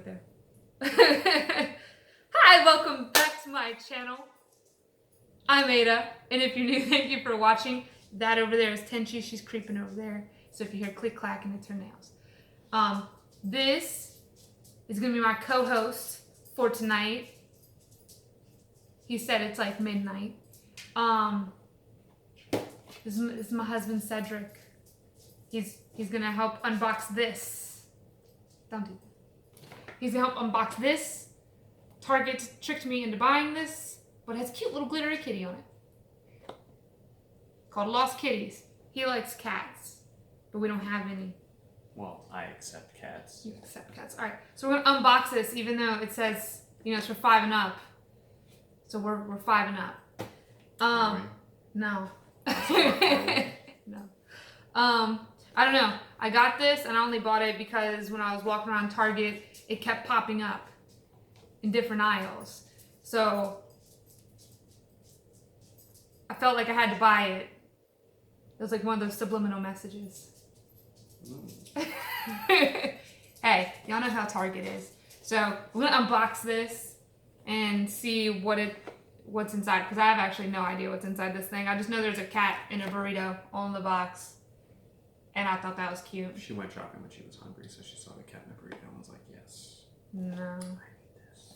there. Hi, welcome back to my channel. I'm Ada, and if you're new, thank you for watching. That over there is Tenchi. She's creeping over there. So if you hear click clacking, it's her nails. This is gonna be my co-host for tonight. He said it's like midnight. This is my husband Cedric. He's gonna help unbox this. Don't do that. He's gonna help unbox this. Target tricked me into buying this, but it has a cute little glittery kitty on it. Called Lost Kitties. He likes cats, but we don't have any. Well, I accept cats. You accept cats. Alright, so we're gonna unbox this even though it says, you know, it's for 5 and up. So we're 5 and up. No. No. I don't know. I got this and I only bought it because when I was walking around Target, it kept popping up in different aisles. So I felt like I had to buy it. It was like one of those subliminal messages. Hey, y'all know how Target is. So we're gonna unbox this and see what's inside, because I have actually no idea what's inside this thing. I just know there's a cat in a burrito on the box. And I thought that was cute. She went shopping when she was hungry, so she saw the cat in the burrito and was like, yes. No. I need this.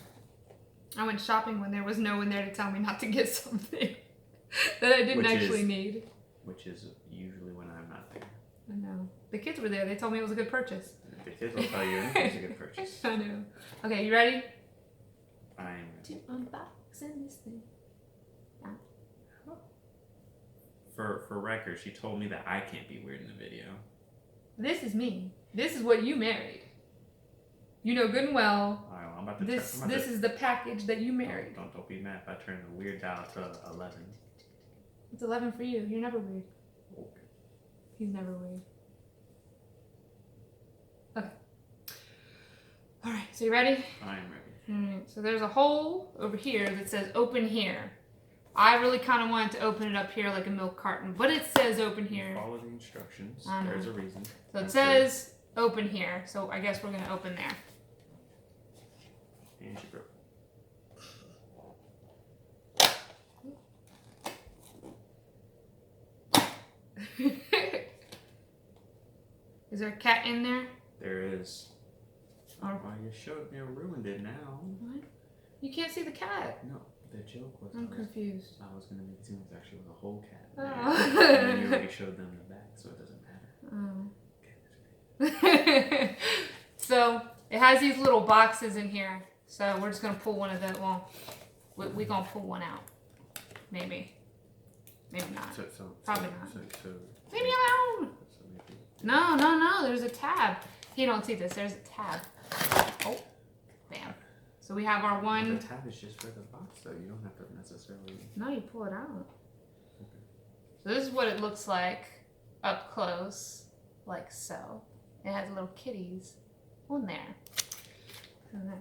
I went shopping when there was no one there to tell me not to get something that I didn't actually need. Which is usually when I'm not there. I know. The kids were there. They told me it was a good purchase. The kids will tell you anything's a good purchase. I know. Okay, you ready? I'm ready. To unboxing this thing. For record, she told me that I can't be weird in the video. This is me. This is what you married. You know good and well. Alright, well, I'm about to This is the package that you married. Don't be mad if I turn the weird dial to 11. It's 11 for you. You're never weird. Okay. He's never weird. Okay. Alright, so you ready? I am ready. Alright, so there's a hole over here that says open here. I really kind of wanted to open it up here like a milk carton, but it says open here. Follow the instructions. I know. There's a reason. So it says open here, so I guess we're going to open there. And she broke. Is there a cat in there? There is. Oh. Well, you showed me, ruined it now. What? You can't see the cat. No, the joke was. I'm confused. I was gonna make it seem like there actually was a whole cat. Oh. And then you already showed them the back, so it doesn't matter. Oh. So it has these little boxes in here. So we're just gonna pull one of them. Well, we're gonna pull one out. Maybe. Maybe not. Probably not. Leave me alone. No. There's a tab. You don't see this. There's a tab. Oh, bam. So we have our one. The tab is just for the box, though. You don't have to necessarily. No, you pull it out. Okay. So this is what it looks like up close, like so. It has little kitties on there.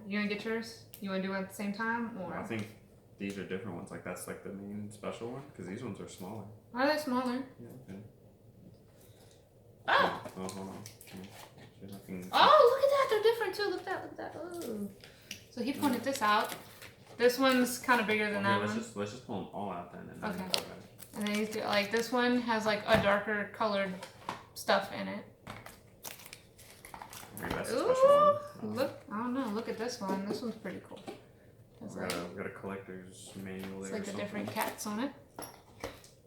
You gonna get yours? You wanna do it at the same time, or? I think these are different ones. Like that's like the main special one, because these ones are smaller. Are they smaller? Yeah. Okay. Oh! Oh, hold on. Oh, look at that! They're different too. Look at that! Oh. So he pointed this out. This one's kind of bigger than that one. Let's just pull them all out then. And okay. And then you do, like this one has like a darker colored stuff in it. Maybe that's a special one. Look! I don't know. Look at this one. This one's pretty cool. We got a collector's manual there. It's like the different cats on it.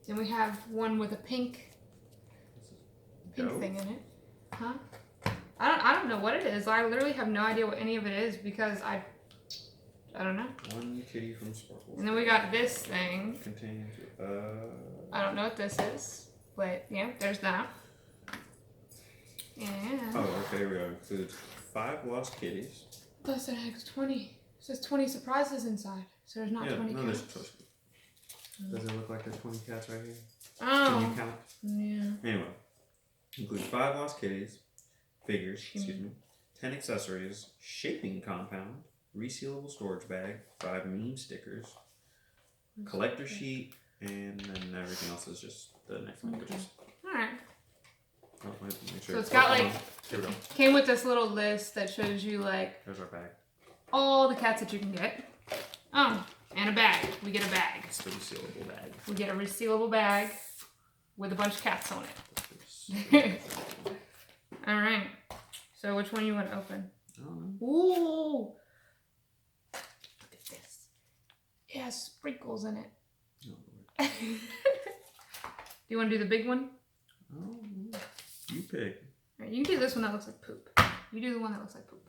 Then we have one with a pink thing in it. Huh? I don't know what it is. I literally have no idea what any of it is because I don't know. One kitty from Sparkle. And then we got this thing. Contains I don't know what this is. But yeah, there's that. And oh, okay, here we go. So it's 5 lost kitties. plus it has 20. It says 20 surprises inside. So there's not 20 cats. Does it look like there's 20 cats right here? Oh. Can you count? Yeah. Anyway. Includes 5 lost kitties, figures, 10 accessories, shaping compound, resealable storage bag, 5 meme stickers, collector sheet, and then everything else is just the next languages. Alright. Oh, make sure So it's got like, here we go. came with this little list that shows you like There's our bag. all the cats that you can get. Oh, and a bag. We get a bag. It's the resealable bag. We get a resealable bag with a bunch of cats on it. All right. So which one you want to open? I don't know. Ooh. Look at this. It has sprinkles in it. Oh, Do you want to do the big one? oh, you pick. All right, you do this one that looks like poop. You do the one that looks like poop.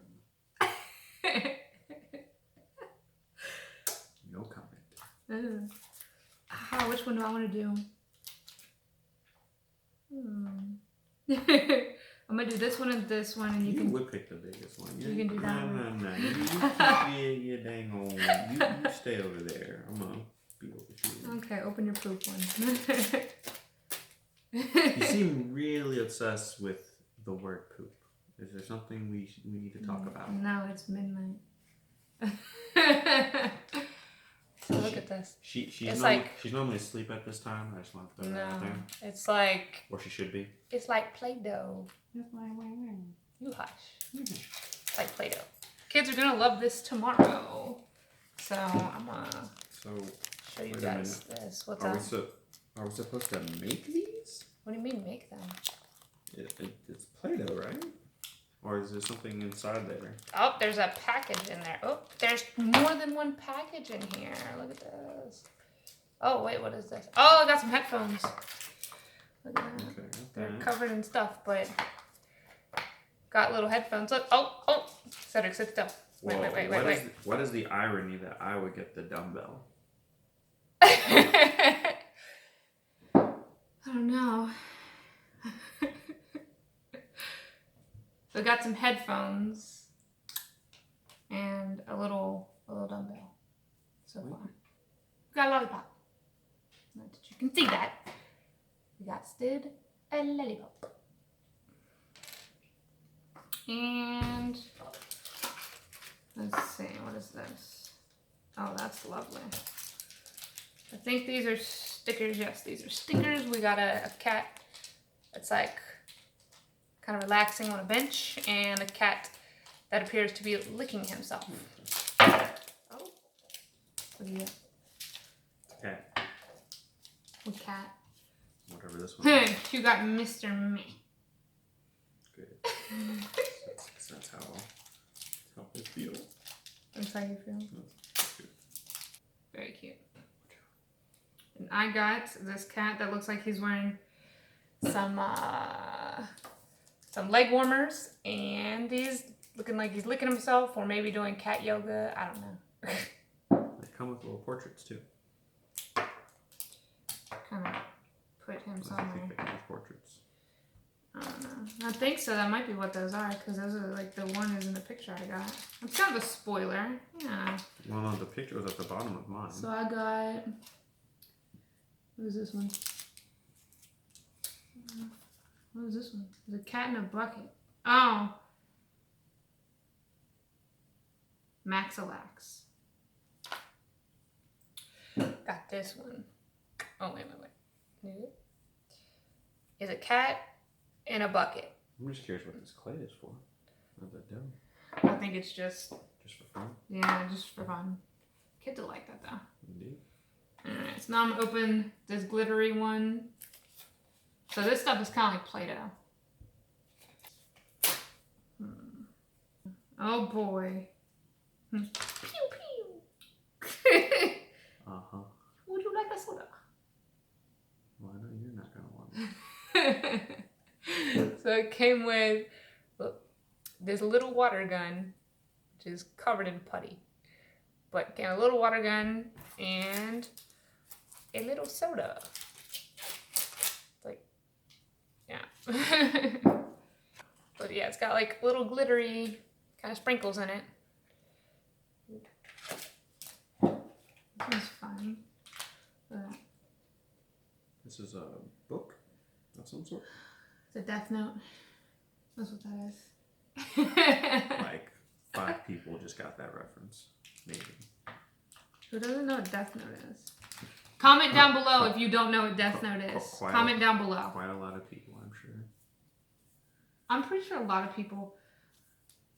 No comment. Which one do I want to do? I'm gonna do this one and this one, and you can. would pick the biggest one. You can do that one. No. You dang old. You stay over there. I'm gonna be over here. Okay, open your poop one. You seem really obsessed with the word poop. Is there something we need to talk about? No, it's midnight. So look at this. She's normally asleep at this time. I just want to throw that out there. It's like. Or she should be. It's like Play-Doh. You hush. It's like Play-Doh. Kids are gonna love this tomorrow. So I'm gonna show you guys this. What's are up? Are we supposed to make these? What do you mean make them? It's Play-Doh, right? Or is there something inside there? Oh, there's a package in there. Oh, there's more than one package in here. Look at this. Oh, wait, what is this? Oh, I got some headphones. Look at that. Okay, They're covered in stuff, but got little headphones. Look, oh, Cedric, sit still. Wait. What is the irony that I would get the dumbbell? I don't know. We got some headphones and a little dumbbell so far. We got a lollipop. Not that you can see that. We got Stid a lollipop. And let's see, what is this? Oh, that's lovely. I think these are stickers. Yes, these are stickers. We got a cat that's like kind of relaxing on a bench, and a cat that appears to be licking himself. Oh, what do you get? Cat. What cat? Whatever this one is. You got Mr. Me. Good. That's how I feel. That's how you feel? That's good. Very cute. And I got this cat that looks like he's wearing some leg warmers, and he's looking like he's licking himself, or maybe doing cat yoga. I don't know. They come with little portraits too. Kind of put him I somewhere. think they come with portraits. I don't know. I think so. That might be what those are, because those are like the one is in the picture I got. It's kind of a spoiler. Yeah. Well, no, the picture was at the bottom of mine. So I got. What is this one? What is this one? There's a cat in a bucket. Oh. Maxilax. Got this one. Oh, wait. Is a cat in a bucket. I'm just curious what this clay is for. What does that do? I think it's just for fun? Yeah, just for fun. Kids will like that though. Indeed. Alright, so now I'm gonna open this glittery one. So this stuff is kind of like Play-Doh. Oh boy. Pew pew. Uh-huh. Would you like a soda? Well, I know you're not gonna want it. So it came with this little water gun, which is covered in putty. But it came with a little water gun and a little soda. It's like, yeah. But yeah, it's got like little glittery kind of sprinkles in it. This is fun. This is a book of some sort. It's a Death Note. That's what that is. Like 5 people just got that reference. Maybe. Who doesn't know what Death Note is? Comment down below if you don't know what Death Note is. Comment down below. Quite a lot of people, I'm sure. I'm pretty sure a lot of people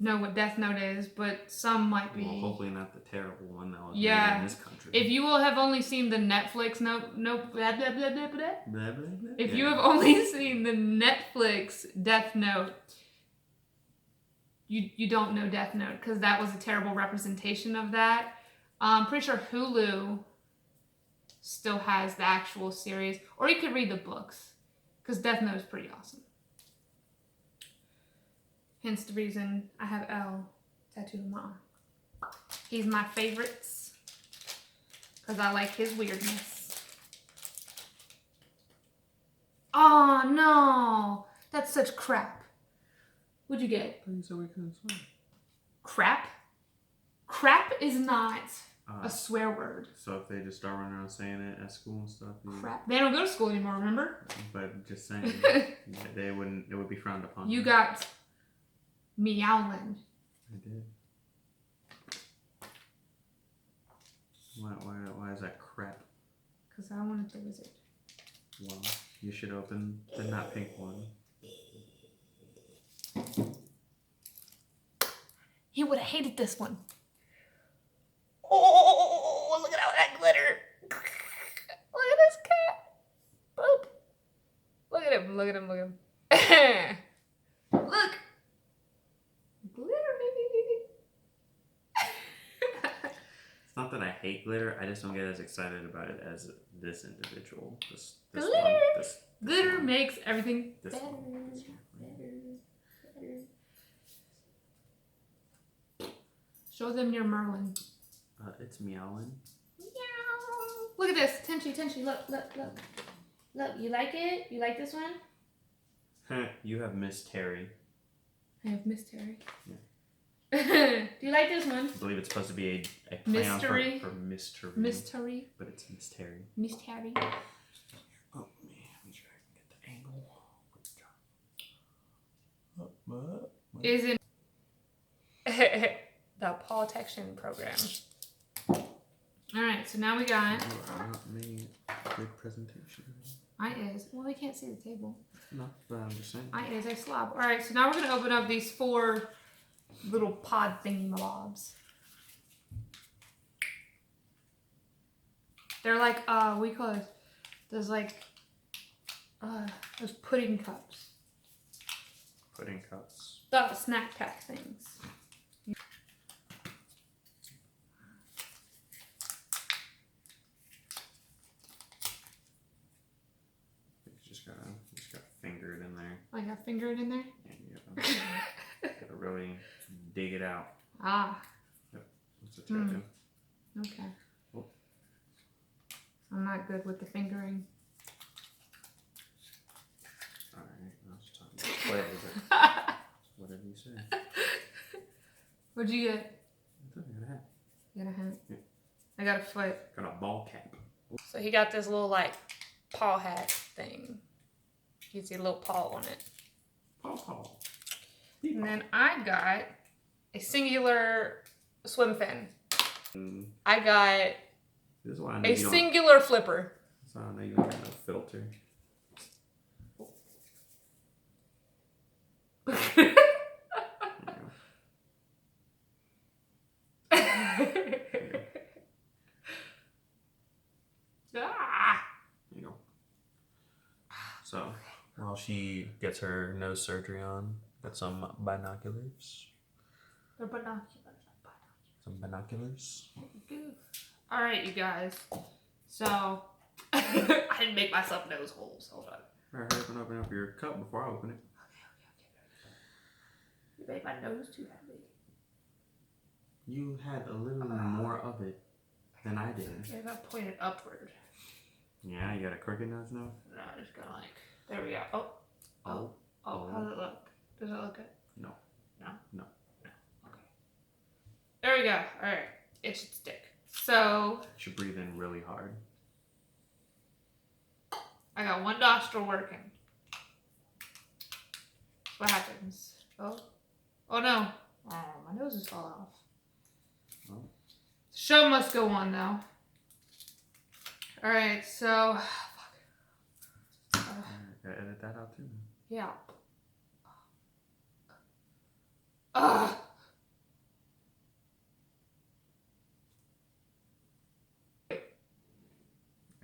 know what Death Note is, but some might be. Well, hopefully not the terrible one that was made in this country. If you will have only seen the Netflix blah, blah, blah, blah, blah, blah. Blah, blah, blah. If you have only seen the Netflix Death Note, you don't know Death Note because that was a terrible representation of that. I'm pretty sure Hulu still has the actual series, or you could read the books because Death Note is pretty awesome. Hence the reason I have L tattooed on my arm. He's my favorites because I like his weirdness. Oh no, that's such crap. What'd you get? So we couldn't swim. Crap? Crap is not a swear word. So if they just start running around saying it at school and stuff. Crap. They don't go to school anymore, remember? But just saying, they wouldn't. It would be frowned upon. You got meowlin. I did. Why is that crap? Because I wanted the wizard. Well, you should open the not pink one. He would have hated this one. Oh, look at all that glitter. Look at this cat. Boop. Look at him, look at him, look at him. Look. Glitter, baby. It's not that I hate glitter, I just don't get as excited about it as this individual. This Glitter. one. This Glitter one. makes everything This better. one. Better. Show them your Merlin. It's meowing. Meow. Look at this. Tenchi, look. Look, you like it? You like this one? You have Miss Terry. I have Miss Terry. Yeah. Do you like this one? I believe it's supposed to be a play on Mystery. for mystery. Mystery. But it's Miss Terry. Miss Terry. Oh, man. Let me try and get the angle. Isn't the Paul Tection program. Alright, so now we got. You are not made a good presentation. I is. Well, they can't see the table. No, but I'm just saying. I is a slob. Alright, so now we're going to open up these 4 little pod thingy mobs. They're like, we call it, those pudding cups. Pudding cups. The snack pack things. You just gotta finger it in there. I got fingered in there? And you gotta really dig it out. Ah. Yep. That's what you gotta do. Okay. Oh. I'm not good with the fingering. Alright, I'll just talk about what Whatever you say. What'd you get? I got a hat. You got a hat? Yeah. I got a foot. Got a ball cap. So he got this little paw hat thing. You see a little paw on it. Paw. And then I got a singular swim fin. I got This is why I know a singular flipper. That's why I know you don't got no filter. Ah. There you go. So, while she gets her nose surgery on, got some binoculars. They're binoculars. Some binoculars. Alright, you guys. So, I didn't make myself nose holes. Hold on. Alright, open up your cup before I open it. You made my nose too heavy. You had a little more of it than I did. Maybe I pointed upward. Yeah, you got a crooked nose now? No, I just got there we go. Oh, how does it look? Does it look good? No. No? Okay. There we go. Alright. It should stick. So, You should breathe in really hard. I got one nostril working. What happens? Oh no. Oh, my nose is falling off. Well. Show must go on though. Alright, so. Gotta edit that out too. Yeah. Ugh.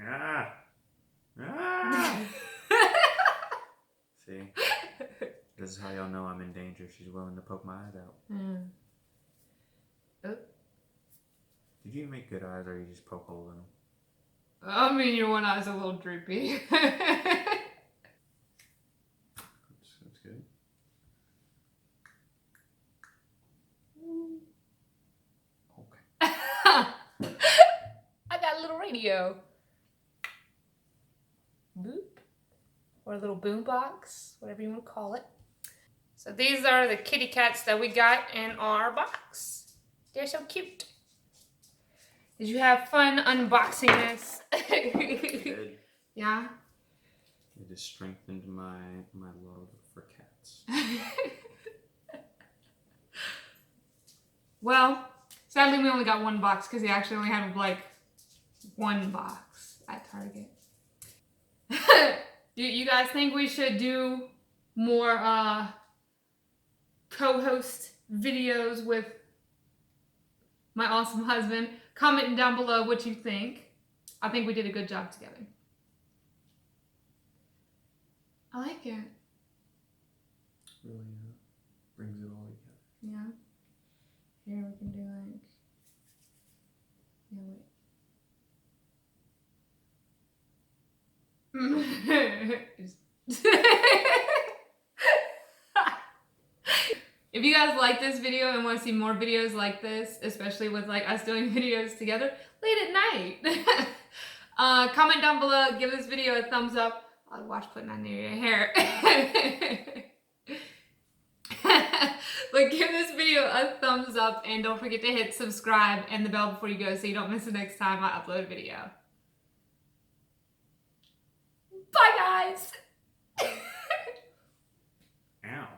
Ah. Ah. See? This is how y'all know I'm in danger. She's willing to poke my eyes out. Mm. Oh. Did you make good eyes, or you just poke holes in them? I mean, your one eye's a little droopy. That's good. Okay. I got a little radio. Boop. Or a little boom box, whatever you want to call it. So these are the kitty cats that we got in our box. They're so cute. Did you have fun unboxing this? Good. Yeah? It just strengthened my love for cats. Well, sadly we only got one box because he actually only had like one box at Target. You guys think we should do more co-host videos with my awesome husband? Comment down below what you think. I think we did a good job together. I like it. Really brings it all together. Yeah. Here we can do like, If you guys like this video and want to see more videos like this, especially with like us doing videos together late at night, comment down below, give this video a thumbs up. I'll watch putting that near your hair. But give this video a thumbs up and don't forget to hit subscribe and the bell before you go so you don't miss the next time I upload a video. Bye guys! Ow.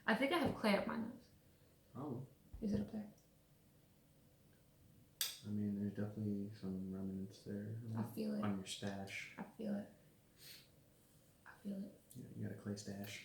I think I have clay up my nose. Oh. Is it up there? I mean, there's definitely some remnants there. I feel it. On your stash. I feel it. I feel it. Yeah, you got a clay stash.